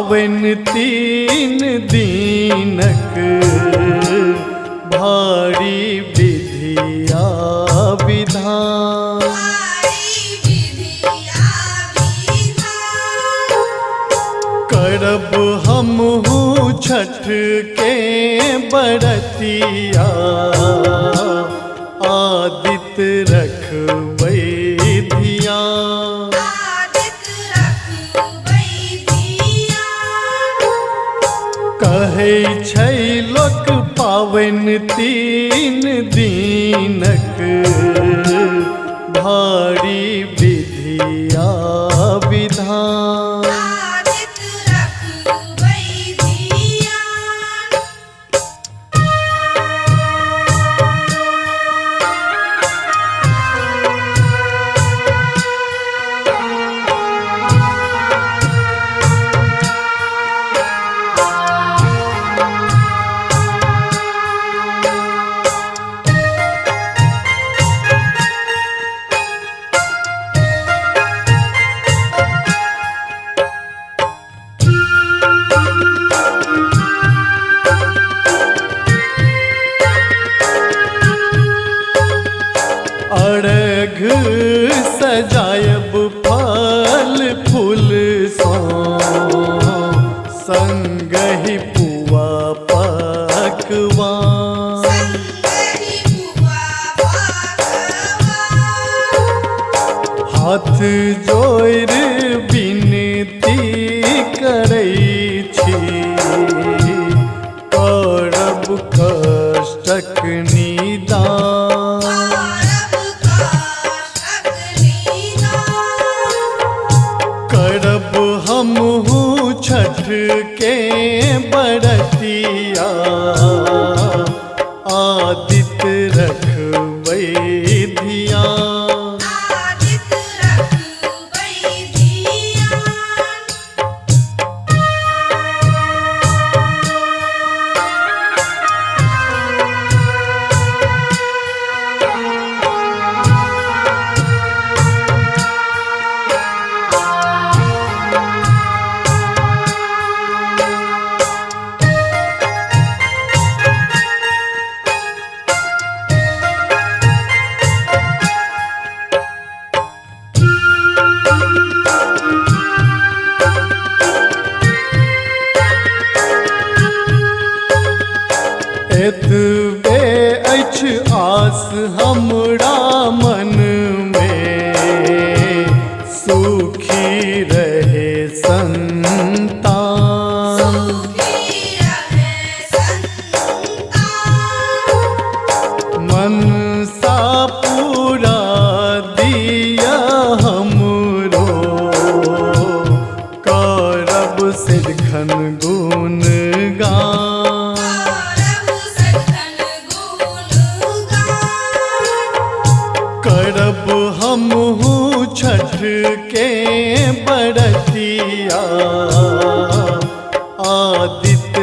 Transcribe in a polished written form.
पावन तीन दीनक भारी विधिया विधान। करब हमहु छठ के बरतिया आदित्य रखबै धियान। कहै छै लोक पावन तीन दीनक भारी विधिया विधान। अर्घ सजायब फल फूल सो संगहि पुआ पकवान। हाथ जोड़ विनती करै छी करब कष्टक निदान। करब हमहु छठ के बरतिया आदित्य रखबै धियान। एतबे अछि आस हमरा मन में सुखी रहे संतान। मनसा पूरा दिया हमरो करब सिद्धन गुणगान। करब हमहु छठ के बरतिया आदित्य